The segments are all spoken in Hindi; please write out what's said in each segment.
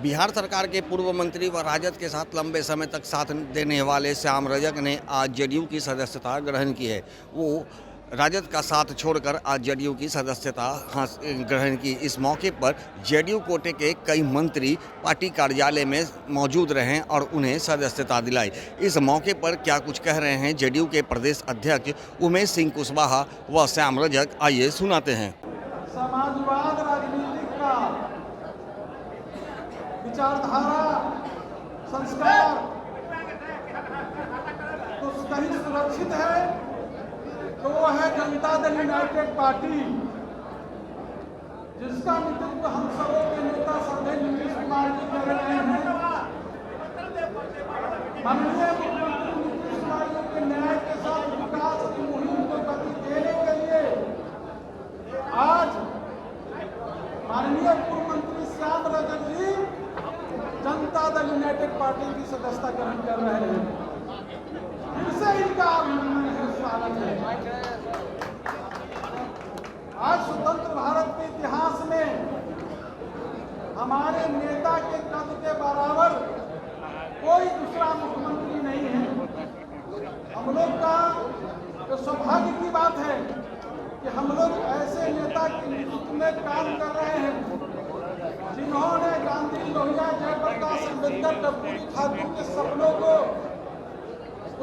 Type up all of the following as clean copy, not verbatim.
बिहार सरकार के पूर्व मंत्री व राजद के साथ लंबे समय तक साथ देने वाले श्याम रजक ने आज जदयू की सदस्यता ग्रहण की है। वो राजद का साथ छोड़कर आज जदयू की सदस्यता ग्रहण की। इस मौके पर जदयू कोटे के कई मंत्री पार्टी कार्यालय में मौजूद रहे और उन्हें सदस्यता दिलाई। इस मौके पर क्या कुछ कह रहे हैं जदयू के प्रदेश अध्यक्ष उमेश सिंह कुशवाहा व श्याम रजक, आइए सुनाते हैं। समाजवाद राजनीति का विचारधारा संस्कार तो कहीं सुरक्षित है तो वो है जनता दल यूनाइटेड पार्टी, जिसका नेतृत्व हम सबों के नेता श्रद्धेय नीतीश कुमार जी कर रहे हैं। माननीय मुख्यमंत्री नीतीश कुमार जी के न्याय के साथ विकास की मुहिम को गति देने के लिए आज माननीय पूर्व मंत्री श्याम रजक जी जनता दल यूनाइटेड पार्टी की सदस्यता ग्रहण कर रहे हैं। इनसे इनका अभिनंदन है, स्वागत है। आज स्वतंत्र भारत के इतिहास में हमारे नेता के कद के बराबर कोई दूसरा मुख्यमंत्री नहीं है। हम लोग का तो सौभाग्य की बात है कि हम लोग ऐसे नेता के नेतृत्व में काम कर रहे हैं जिन्होंने गांधी, लोहिया, जयप्रकाश, अम्बेडकर, कर्पूरी ठाकुर के सपनों को,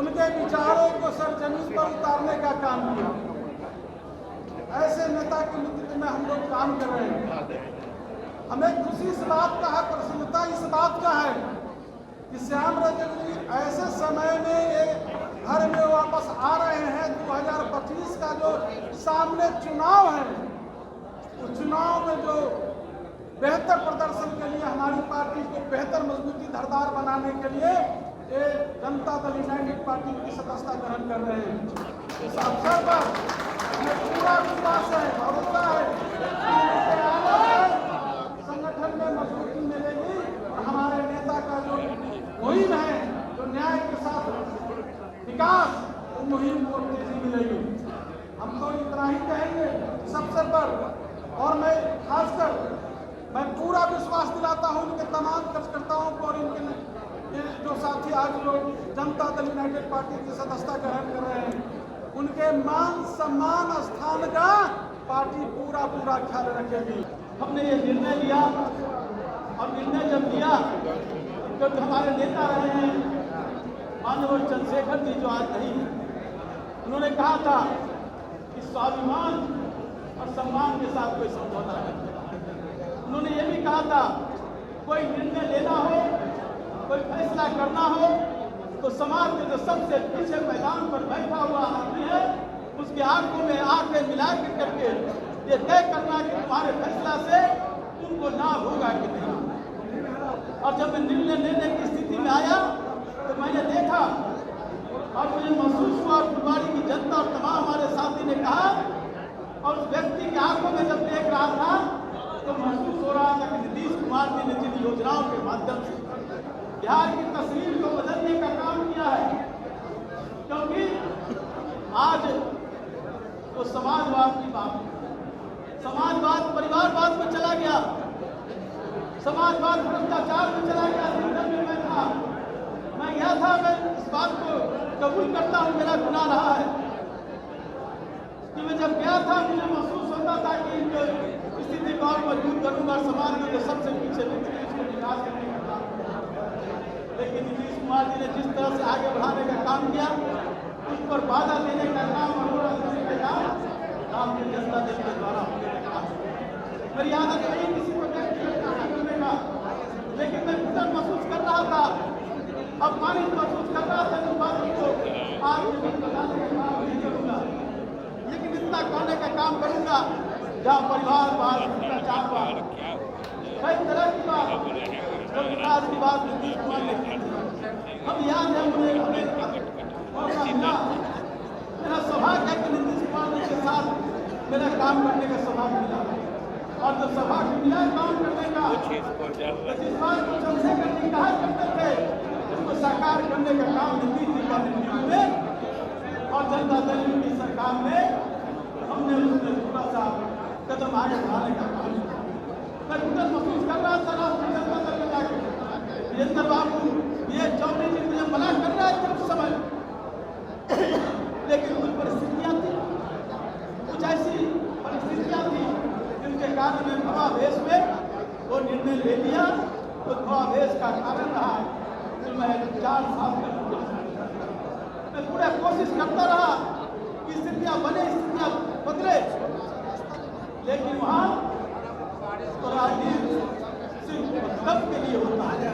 उनके विचारों को सरजमीन पर उतारने का काम किया। ऐसे नेता के नेतृत्व में हम लोग काम कर रहे हैं। हमें खुशी इस बात का है, प्रसन्नता इस बात का है कि श्याम रजक जी ऐसे समय में घर में वापस आ रहे हैं। 2025 का जो सामने चुनाव है, उस चुनाव में जो बेहतर प्रदर्शन के लिए हमारी पार्टी को बेहतर मजबूती धारदार बनाने के लिए ये जनता दल यूनाइटेड पार्टी की सदस्यता ग्रहण कर रहे हैं। इस अवसर पर हमें पूरा विश्वास है, भरोसा है कि संगठन में मजबूती मिलेगी और हमारे नेता का जो मुहिम है, जो न्याय के साथ विकास, वो मुहिम को तेजी मिलेगी। हम तो इतना ही कहेंगे इस अवसर पर। और मैं पूरा विश्वास दिलाता हूं इनके तमाम कार्यकर्ताओं को और इनके जो साथी आज लोग जनता दल यूनाइटेड पार्टी की सदस्यता ग्रहण कर रहे हैं, उनके मान सम्मान स्थान का पार्टी पूरा ख्याल रखेगी। हमने ये निर्णय लिया और निर्णय जब लिया तो हमारे नेता रहे हैं माननीय चंद्रशेखर जी, जो आज नहीं है, उन्होंने कहा था कि स्वाभिमान और सम्मान के साथ कोई समझौता है। उन्होंने ये भी कहा था कोई निर्णय लेना हो, कोई फैसला करना हो तो समाज के जो सबसे पीछे मैदान पर बैठा हुआ आदमी है, उसके आंखों में आंखें मिला करके ये तय करना कि तुम्हारे फैसला से तुमको लाभ होगा कि नहीं। और जब मैं निर्णय लेने की स्थिति में आया तो मैंने देखा और मुझे महसूस हुआ, फुलवाड़ी की जनता और तमाम हमारे साथी ने कहा, और उस व्यक्ति के आंखों में जब देख रहा था तो महसूस हो रहा था कि नीतीश कुमार जी ने जिन योजनाओं के माध्यम से बिहार की तस्वीर को बदलने का काम किया है, क्योंकि आज तो समाजवाद की बात, समाजवाद परिवारवाद में चला गया, समाजवाद भ्रष्टाचार में चला गया। जिंदगी में मैं था, मैं गया था, मैं इस बात को कबूल करता हूँ, मेरा गुनाह रहा है कि मैं जब गया था मुझे महसूस होता था कि इनको स्थिति को और मजबूत करूंगा, समाज में जो सबसे पीछे व्यक्ति है उसको विकास करने का काम किया। लेकिन नीतीश कुमार जी ने जिस तरह से आगे बढ़ाने का काम किया, उस पर बाधा देने का काम और रोड़ा देने का काम भारतीय जनता दल के द्वारा होने का काम। मेरी आदत नहीं किसी को करने का, लेकिन मैं खुद महसूस कर रहा था, अपमानित महसूस कर रहा था, बातों को आज बताने का काम नहीं करूंगा, लेकिन इतना करने का काम करूंगा जहाँ परिवारवाद, भ्रष्टाचारवाद, कई तरह की बात, जब विकास की बात नीतीश कुमार ने की थी, हम याद है मुझे मेरा सौभाग्य है कि नीतीश कुमार जी के साथ मेरा काम करने का सौभाग्य मिला, और जब सौभाग्य मिला काम करने का, जिस बात को चंद्रशेखर जी कहा करते थे उसको साकार करने का काम नीतीश जी का नेतृत्व में और जनता दल की सरकार में हमने उसमें थोड़ा सा कदम आगे बढ़ाने का काम किया। मैं खुद महसूस कर रहा था राष्ट्रीय जनता दल में जाकर विजेंद्र बाबू ये चौधरी जी मुझे मना कर रहा है उस समय, लेकिन कुछ परिस्थितियाँ थी, कुछ ऐसी परिस्थितियाँ थी जिनके कारण मैं भावावेश में वो निर्णय ले लिया। तो भावावेश का कारण रहा कि मैं 4 साल का मैं पूरा कोशिश करता रहा कि स्थितियाँ बने, स्थितियाँ बदले, लेकिन वहाँ तो राजनीति सिर्फ मतलब के लिए होता है,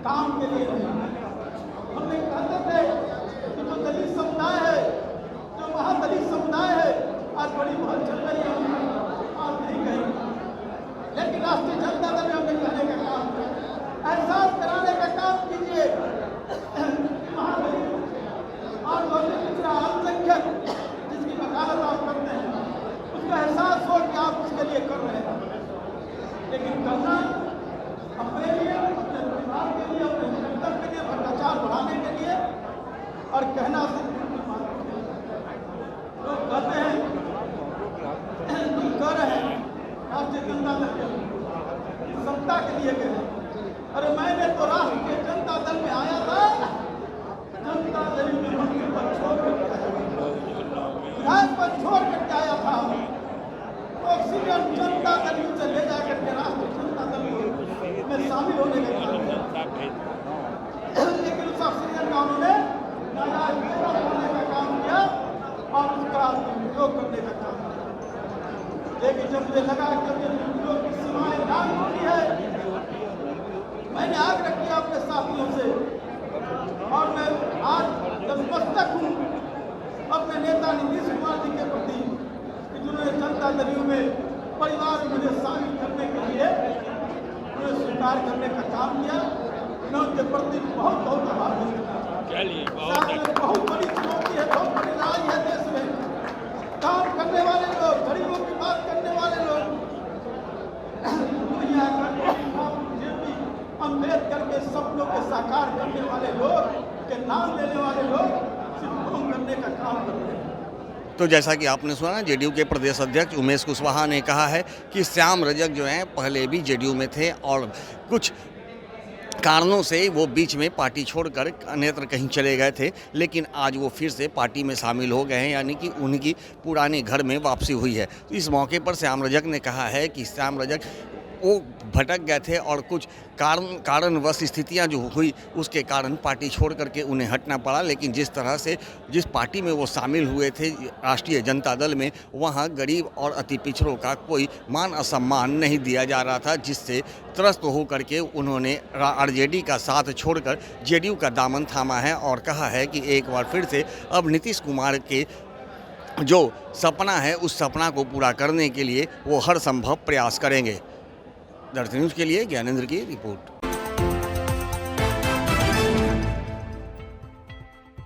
काम के लिए नहीं। हमने कहते थे कि जो दलित समुदाय है, जो महादलित समुदाय है, आज बड़ी बहुत चल रही है, आज नहीं कहेंगे, लेकिन राष्ट्रीय जनता दल में हमने कहने का काम किया, एहसास कराने का काम कीजिए। महादलित और पिछड़ा अल्पसंख्यक जिसकी वकालत आप करते हैं, उसका एहसास हो कि आप उसके लिए कर रहे हैं, लेकिन करना अपने लिए, अपने परिवार के लिए, अपने संगठन के लिए, भ्रष्टाचार बढ़ाने के लिए और कहना सिर्फ लोग कहते हैं, तुम कह रहे हैं राष्ट्रीय जनता दल के सत्ता के लिए गए। अरे मैंने तो राष्ट्रीय जनता दल में आया था, जनता दल में मंदिर पर छोड़ करके आया, विधायक पर छोड़ करके आया था। ऑक्सीजन जनता दल से ले जाकर के राष्ट्रीय जनता दल में शामिल होने का काम किया, लेकिन उस ऑक्सीजन का उन्होंने नाजायज फायदा उठाने का काम किया और उसका उपयोग करने का काम किया। लेकिन जब मुझे लगा कि दुरुपयोग की सीमाएं नाम होती है, मैंने आग्रह किया अपने साथियों से, और मैं आज नतमस्तक हूँ अपने नेता नीतीश कुमार जी के प्रति कि जिन्होंने जनता दल में परिवार में मुझे शामिल करने के लिए उन्हें स्वीकार करने का काम किया। मैं उनके प्रति बहुत बहुत आभार व्यक्त करता हूँ। बहुत बड़ी चुनौती है, बहुत बड़ी लड़ाई है देश में। काम करने वाले लोग, गरीबों की बात करने वाले लोग, अम्बेडकर के सपनों के साकार करने वाले लोग के नाम लेने वाले लोग सिर्फ काम करने का काम करते हैं। तो जैसा कि आपने सुना, जेडीयू के प्रदेश अध्यक्ष उमेश कुशवाहा ने कहा है कि श्याम रजक जो हैं पहले भी जेडीयू में थे और कुछ कारणों से वो बीच में पार्टी छोड़कर अन्यत्र कहीं चले गए थे, लेकिन आज वो फिर से पार्टी में शामिल हो गए हैं, यानी कि उनकी पुराने घर में वापसी हुई है। तो इस मौके पर श्याम रजक ने कहा है कि श्याम रजक वो भटक गए थे और कुछ कारणवश स्थितियां जो हुई उसके कारण पार्टी छोड़ करके उन्हें हटना पड़ा, लेकिन जिस तरह से जिस पार्टी में वो शामिल हुए थे राष्ट्रीय जनता दल में, वहाँ गरीब और अति पिछड़ों का कोई मान असम्मान नहीं दिया जा रहा था, जिससे त्रस्त होकर के उन्होंने आरजेडी का साथ छोड़कर जेडीयू का दामन थामा है और कहा है कि एक बार फिर से अब नीतीश कुमार के जो सपना है उस सपना को पूरा करने के लिए वो हर संभव प्रयास करेंगे। दर्शन न्यूज़ के लिए ज्ञानेंद्र की रिपोर्ट।